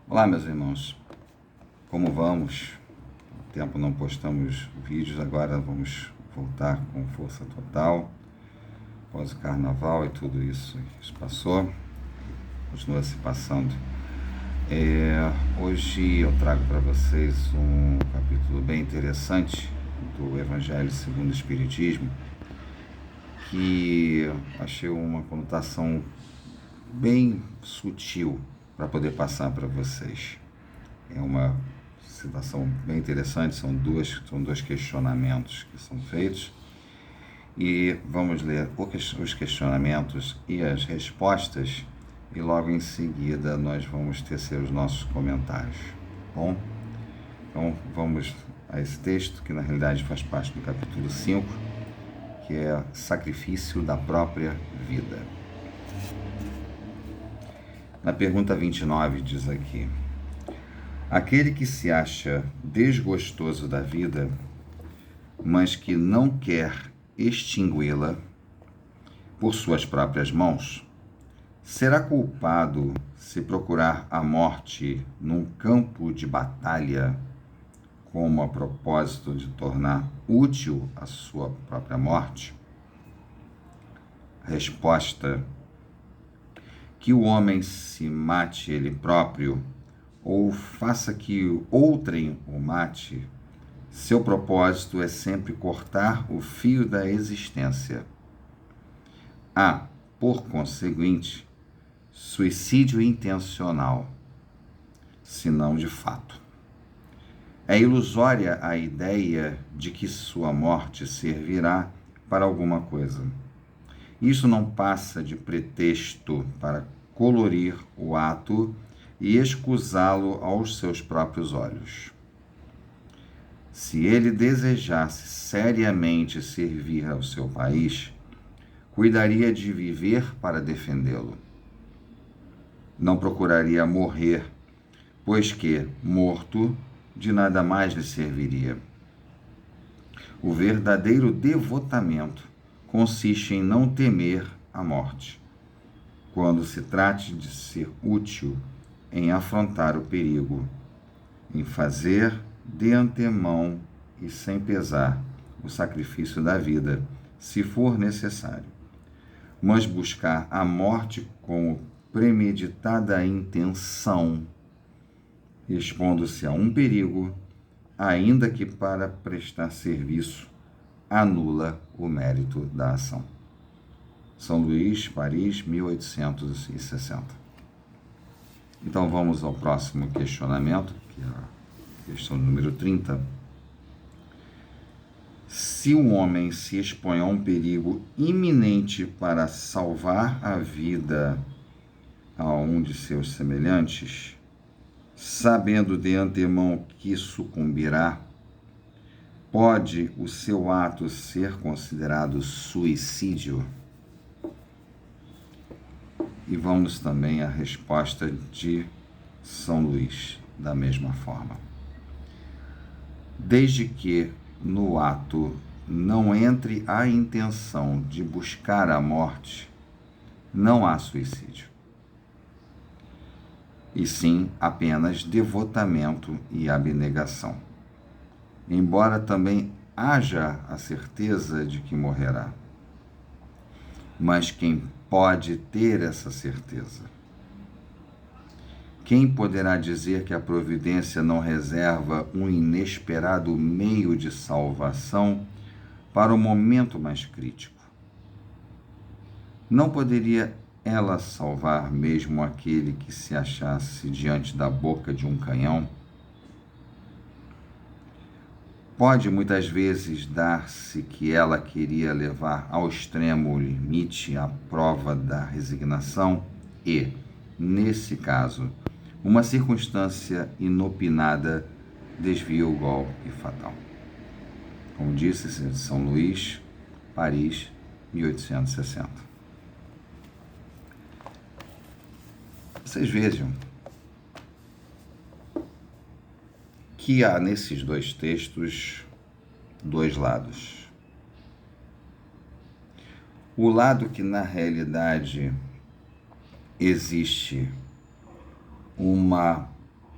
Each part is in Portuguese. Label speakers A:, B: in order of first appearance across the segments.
A: Olá, meus irmãos, como vamos? Há tempo não postamos vídeos, agora vamos voltar com força total, após o carnaval e tudo isso passou, continua se passando. Hoje eu trago para vocês um capítulo bem interessante do Evangelho segundo o Espiritismo, que achei uma conotação bem sutil para poder passar para vocês. É uma situação bem interessante, são dois questionamentos que são feitos e vamos ler os questionamentos e as respostas e logo em seguida nós vamos tecer os nossos comentários. Bom, então vamos a esse texto que na realidade faz parte do capítulo 5, que é sacrifício da própria vida. Na pergunta 29 diz aqui: aquele que se acha desgostoso da vida, mas que não quer extingui-la por suas próprias mãos, será culpado se procurar a morte num campo de batalha como a propósito de tornar útil a sua própria morte? Resposta: que o homem se mate ele próprio ou faça que outrem o mate, seu propósito é sempre cortar o fio da existência. Há, por conseguinte, suicídio intencional, se não de fato. É ilusória a ideia de que sua morte servirá para alguma coisa. Isso não passa de pretexto para colorir o ato e escusá-lo aos seus próprios olhos. Se ele desejasse seriamente servir ao seu país, cuidaria de viver para defendê-lo. Não procuraria morrer, pois que, morto, de nada mais lhe serviria. O verdadeiro devotamento consiste em não temer a morte, quando se trate de ser útil, em afrontar o perigo, em fazer de antemão e sem pesar o sacrifício da vida, se for necessário, mas buscar a morte com premeditada intenção, expondo-se a um perigo, ainda que para prestar serviço, anula o mérito da ação. São Luís, Paris, 1860. Então vamos ao próximo questionamento, que é a questão número 30. Se um homem se expõe a um perigo iminente para salvar a vida a um de seus semelhantes, sabendo de antemão que sucumbirá, pode o seu ato ser considerado suicídio? E vamos também à resposta de São Luís, da mesma forma. Desde que no ato não entre a intenção de buscar a morte, não há suicídio. E sim apenas devotamento e abnegação. Embora também haja a certeza de que morrerá. Mas quem pode ter essa certeza? Quem poderá dizer que a providência não reserva um inesperado meio de salvação para o momento mais crítico? Não poderia ela salvar mesmo aquele que se achasse diante da boca de um canhão? Pode muitas vezes dar-se que ela queria levar ao extremo limite a prova da resignação e, nesse caso, uma circunstância inopinada desvia o golpe fatal. Como disse São Luís, Paris, 1860. Vocês vejam que há nesses dois textos dois lados. O lado que na realidade existe uma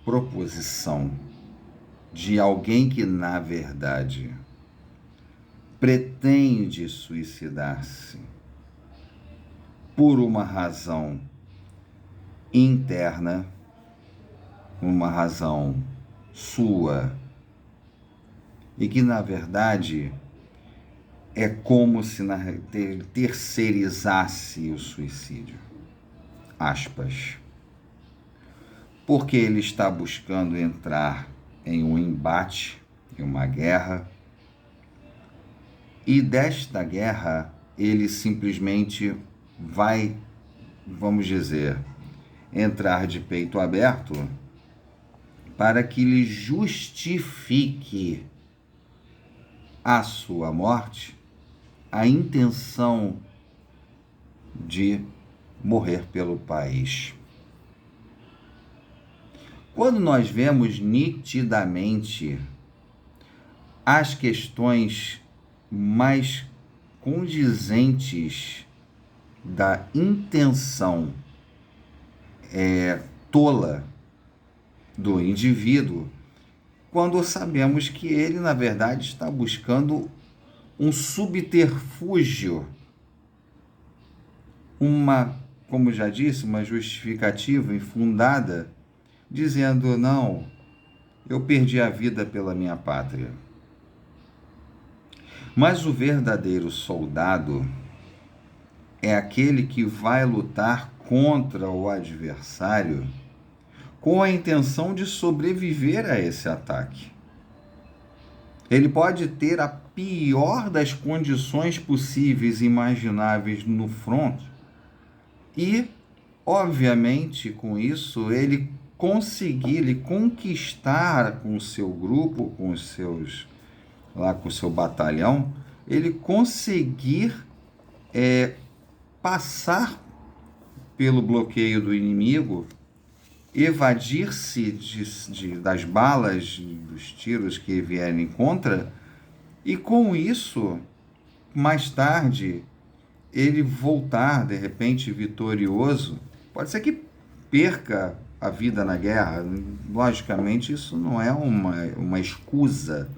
A: proposição de alguém que, na verdade, pretende suicidar-se por uma razão interna, uma razão sua, e que, na verdade, é como se terceirizasse o suicídio. Aspas. Porque ele está buscando entrar em um embate, em uma guerra, e desta guerra ele simplesmente vai, vamos dizer, entrar de peito aberto para que lhe justifique a sua morte, a intenção de morrer pelo país. Quando nós vemos nitidamente as questões mais condizentes da intenção tola do indivíduo, quando sabemos que ele, na verdade, está buscando um subterfúgio, como já disse, uma justificativa infundada, dizendo: não, eu perdi a vida pela minha pátria. Mas o verdadeiro soldado é aquele que vai lutar contra o adversário com a intenção de sobreviver a esse ataque. Ele pode ter a pior das condições possíveis e imagináveis no front e, obviamente, com isso, ele conquistar com o seu grupo, com os seus, lá com o seu batalhão, ele conseguir passar pelo bloqueio do inimigo, evadir-se das balas, dos tiros que vierem contra, e com isso, mais tarde, ele voltar, de repente, vitorioso. Pode ser que perca a vida na guerra. Logicamente, isso não é uma escusa,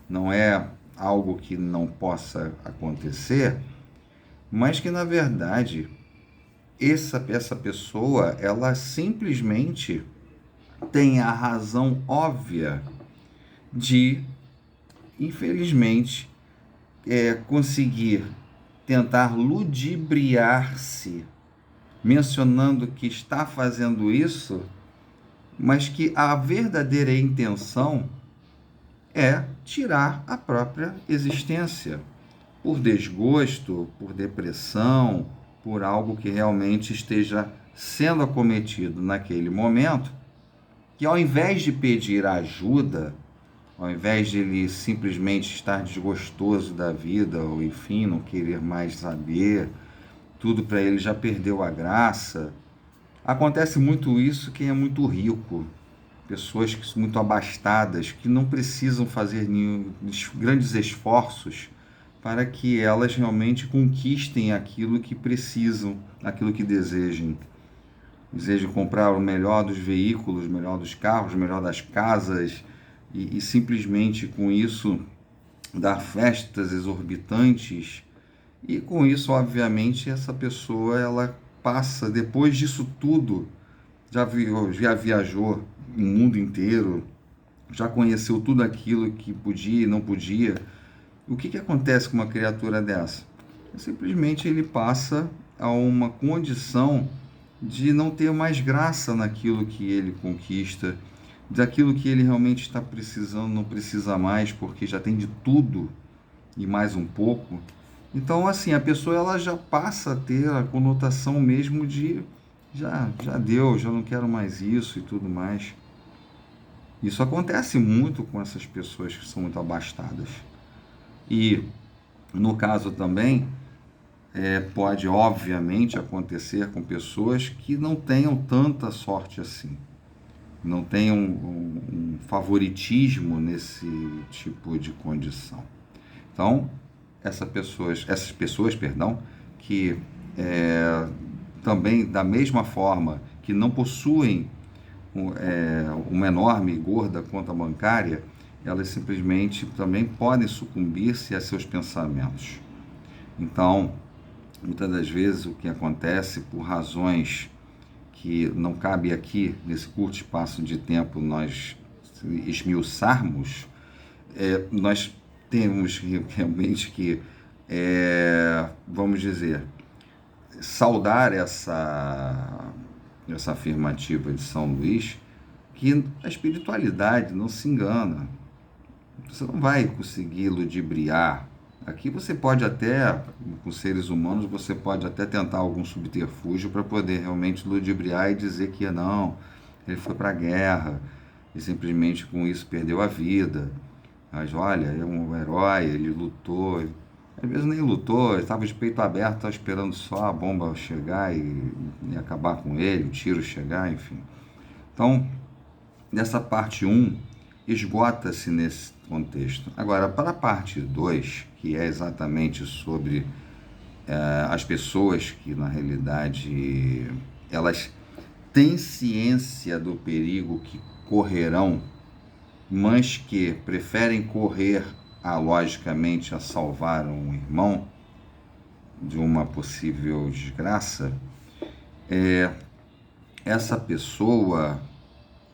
A: não é algo que não possa acontecer, mas que, na verdade, essa pessoa, ela simplesmente tem a razão óbvia de, infelizmente, conseguir tentar ludibriar-se, mencionando que está fazendo isso, mas que a verdadeira intenção é tirar a própria existência, por desgosto, por depressão, por algo que realmente esteja sendo acometido naquele momento, que ao invés de pedir ajuda, ao invés de ele simplesmente estar desgostoso da vida, ou enfim, não querer mais saber, tudo para ele já perdeu a graça. Acontece muito isso quem é muito rico, pessoas que são muito abastadas, que não precisam fazer grandes esforços para que elas realmente conquistem aquilo que precisam, aquilo que desejam. Desejam comprar o melhor dos veículos, o melhor dos carros, o melhor das casas, e simplesmente com isso dar festas exorbitantes. E com isso, obviamente, essa pessoa, ela passa, depois disso tudo, já viajou o mundo inteiro, já conheceu tudo aquilo que podia e não podia. O que acontece com uma criatura dessa? Simplesmente ele passa a uma condição de não ter mais graça naquilo que ele conquista, daquilo que ele realmente está precisando, não precisa mais, porque já tem de tudo e mais um pouco. Então, assim, a pessoa, ela já passa a ter a conotação mesmo de já deu, já não quero mais isso e tudo mais. Isso acontece muito com essas pessoas que são muito abastadas. E, no caso também, pode, obviamente, acontecer com pessoas que não tenham tanta sorte assim. Não tenham um favoritismo nesse tipo de condição. Então, essas pessoas, que também, da mesma forma que não possuem uma enorme e gorda conta bancária, elas simplesmente também podem sucumbir-se a seus pensamentos. Então, muitas das vezes o que acontece, por razões que não cabe aqui, nesse curto espaço de tempo, nós esmiuçarmos, nós temos realmente que, vamos dizer, saudar essa afirmativa de São Luís, que a espiritualidade não se engana. Você não vai conseguir ludibriar. Aqui você pode até, com seres humanos, você pode até tentar algum subterfúgio para poder realmente ludibriar e dizer que não, ele foi para a guerra e simplesmente com isso perdeu a vida. Mas olha, é um herói, ele lutou. Às vezes nem lutou, ele estava de peito aberto, estava esperando só a bomba chegar e acabar com ele, o tiro chegar, enfim. Então, nessa parte 1, esgota-se nesse contexto. Agora, para a parte 2, que é exatamente sobre as pessoas que, na realidade, elas têm ciência do perigo que correrão, mas que preferem correr, logicamente, a salvar um irmão de uma possível desgraça, essa pessoa,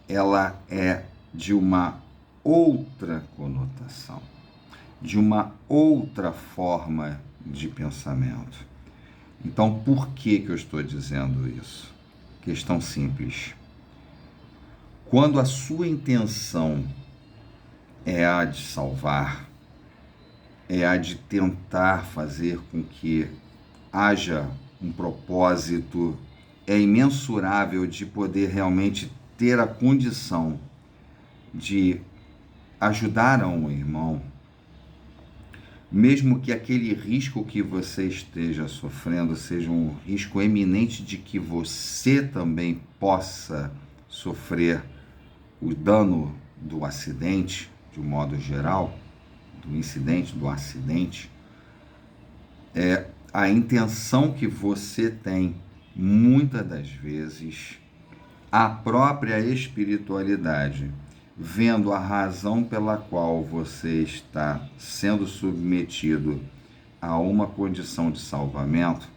A: ela é de uma outra conotação, de uma outra forma de pensamento. Então, por que eu estou dizendo isso? Questão simples. Quando a sua intenção é a de salvar, é a de tentar fazer com que haja um propósito, é imensurável de poder realmente ter a condição de ajudar a um irmão, mesmo que aquele risco que você esteja sofrendo seja um risco eminente de que você também possa sofrer o dano do acidente, de um modo geral, do incidente, do acidente, a intenção que você tem, muitas das vezes, a própria espiritualidade, vendo a razão pela qual você está sendo submetido a uma condição de salvamento,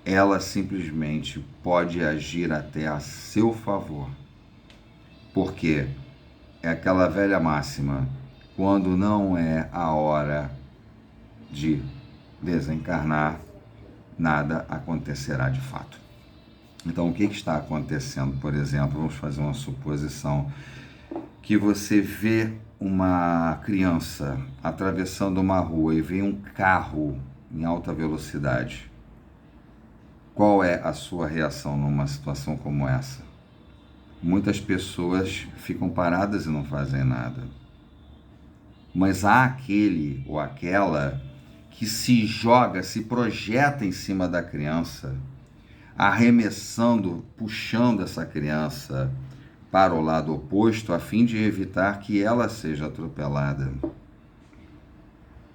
A: ela simplesmente pode agir até a seu favor. Porque é aquela velha máxima, quando não é a hora de desencarnar, nada acontecerá de fato. Então, o que está acontecendo? Por exemplo, vamos fazer uma suposição, que você vê uma criança atravessando uma rua e vê um carro em alta velocidade. Qual é a sua reação numa situação como essa? Muitas pessoas ficam paradas e não fazem nada. Mas há aquele ou aquela que se joga, se projeta em cima da criança, arremessando, puxando essa criança para o lado oposto, a fim de evitar que ela seja atropelada.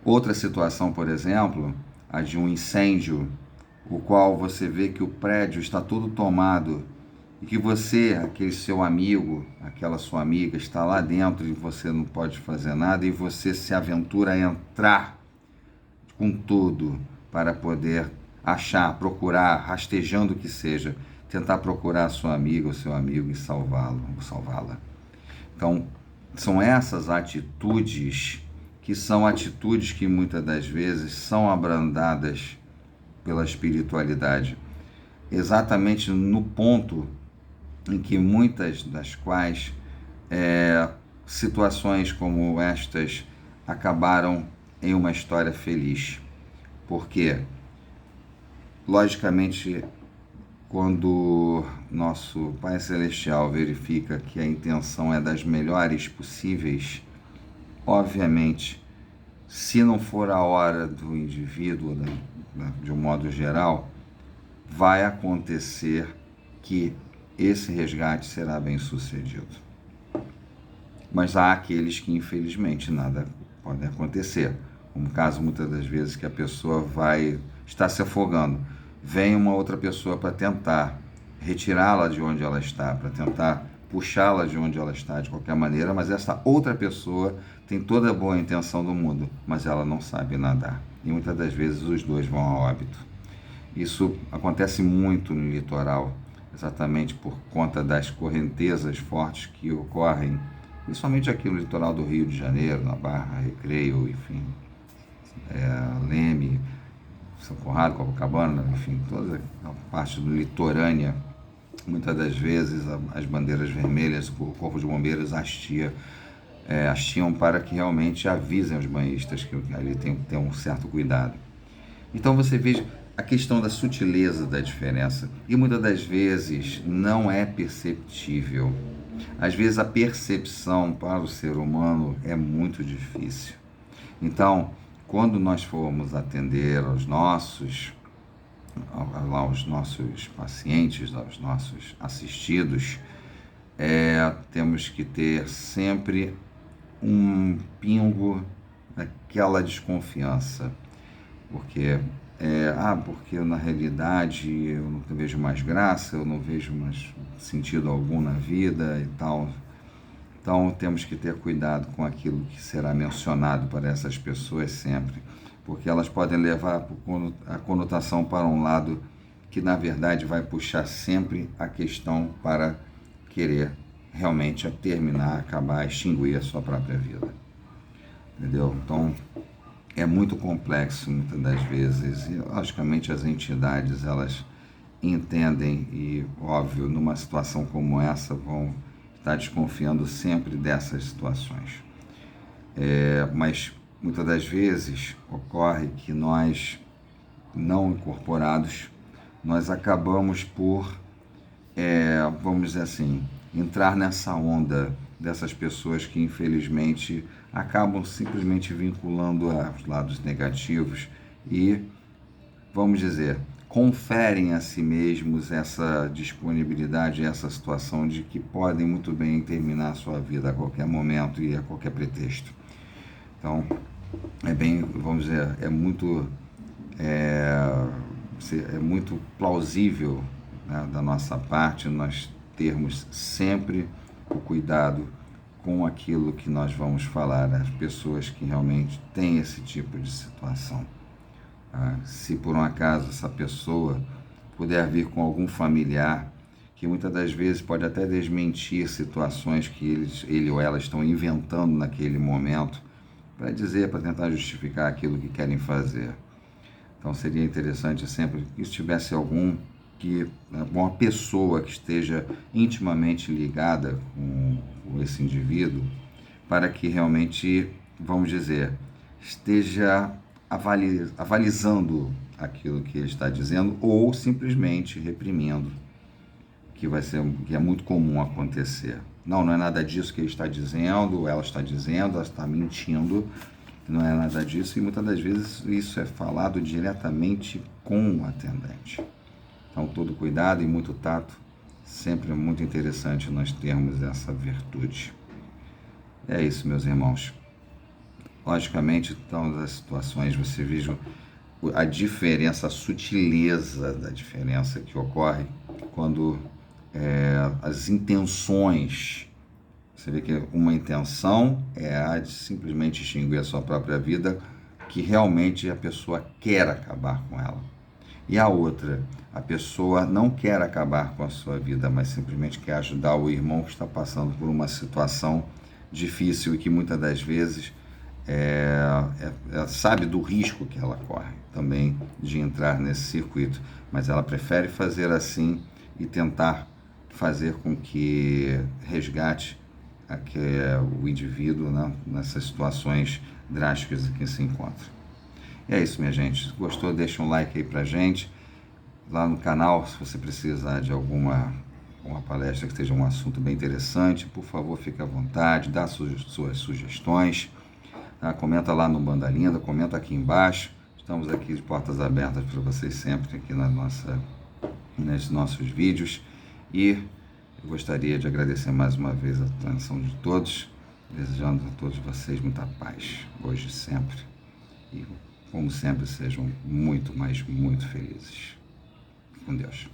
A: Outra situação, por exemplo, a de um incêndio, o qual você vê que o prédio está todo tomado e que você, aquele seu amigo, aquela sua amiga está lá dentro e você não pode fazer nada e você se aventura a entrar com tudo para poder achar, procurar, rastejando o que seja, tentar procurar a sua amiga ou seu amigo e salvá-lo ou salvá-la. Então, são essas atitudes que são atitudes que muitas das vezes são abrandadas pela espiritualidade, exatamente no ponto em que muitas das quais situações como estas acabaram em uma história feliz. Porque, logicamente, quando nosso Pai Celestial verifica que a intenção é das melhores possíveis, obviamente, se não for a hora do indivíduo, de um modo geral, vai acontecer que esse resgate será bem sucedido. Mas há aqueles que, infelizmente, nada pode acontecer. Como caso, muitas das vezes, que a pessoa vai estar se afogando. Vem uma outra pessoa para tentar retirá-la de onde ela está, para tentar puxá-la de onde ela está de qualquer maneira, mas essa outra pessoa tem toda a boa intenção do mundo, mas ela não sabe nadar. E muitas das vezes os dois vão a óbito. Isso acontece muito no litoral, exatamente por conta das correntezas fortes que ocorrem, principalmente aqui no litoral do Rio de Janeiro, na Barra, Recreio, enfim, Leme, São Conrado, Copacabana, enfim, toda a parte do litorânea. Muitas das vezes as bandeiras vermelhas, o Corpo de Bombeiros hastiam para que realmente avisem os banhistas que ali tem que ter um certo cuidado. Então você veja a questão da sutileza da diferença, e muitas das vezes não é perceptível. Às vezes a percepção para o ser humano é muito difícil. Então, quando nós formos atender aos nossos pacientes, aos nossos assistidos, temos que ter sempre um pingo daquela desconfiança, porque porque na realidade eu não vejo mais graça, eu não vejo mais sentido algum na vida e tal. Então temos que ter cuidado com aquilo que será mencionado para essas pessoas sempre, porque elas podem levar a conotação para um lado que na verdade vai puxar sempre a questão para querer realmente terminar, acabar, extinguir a sua própria vida. Entendeu? Então é muito complexo muitas das vezes, e logicamente as entidades elas entendem e, óbvio, numa situação como essa vão estar desconfiando sempre dessas situações. Mas muitas das vezes ocorre que nós, não incorporados, nós acabamos por, vamos dizer assim, entrar nessa onda dessas pessoas que infelizmente acabam simplesmente vinculando aos lados negativos e, vamos dizer, conferem a si mesmos essa disponibilidade, essa situação de que podem muito bem terminar a sua vida a qualquer momento e a qualquer pretexto. Então, vamos dizer, é muito plausível, né, da nossa parte nós termos sempre o cuidado com aquilo que nós vamos falar às pessoas que realmente têm esse tipo de situação. Se por um acaso essa pessoa puder vir com algum familiar, que muitas das vezes pode até desmentir situações que ele ou ela estão inventando naquele momento, para tentar justificar aquilo que querem fazer. Então seria interessante sempre que se tivesse uma pessoa que esteja intimamente ligada com esse indivíduo, para que realmente, vamos dizer, esteja avalizando aquilo que ele está dizendo ou simplesmente reprimindo, que é muito comum acontecer. Não é nada disso que ele está dizendo, ela está mentindo, não é nada disso, e muitas das vezes isso é falado diretamente com o atendente. Então, todo cuidado e muito tato, sempre é muito interessante nós termos essa virtude. É isso, meus irmãos. Logicamente, então, das situações, você veja a diferença, a sutileza da diferença que ocorre quando as intenções, você vê que uma intenção é a de simplesmente extinguir a sua própria vida, que realmente a pessoa quer acabar com ela. E a outra, a pessoa não quer acabar com a sua vida, mas simplesmente quer ajudar o irmão que está passando por uma situação difícil e que muitas das vezes sabe do risco que ela corre também de entrar nesse circuito, mas ela prefere fazer assim e tentar fazer com que resgate o indivíduo, né, nessas situações drásticas em que se encontra. E é isso, minha gente. Se gostou, deixa um like aí pra gente. Lá no canal, se você precisar de uma palestra que esteja um assunto bem interessante, por favor, fique à vontade, dá suas sugestões. Tá? Comenta lá no Banda Linda, comenta aqui embaixo. Estamos aqui de portas abertas para vocês sempre aqui nos nossos vídeos. E eu gostaria de agradecer mais uma vez a atenção de todos, desejando a todos vocês muita paz, hoje e sempre. E, como sempre, sejam muito, mas muito felizes. Com Deus.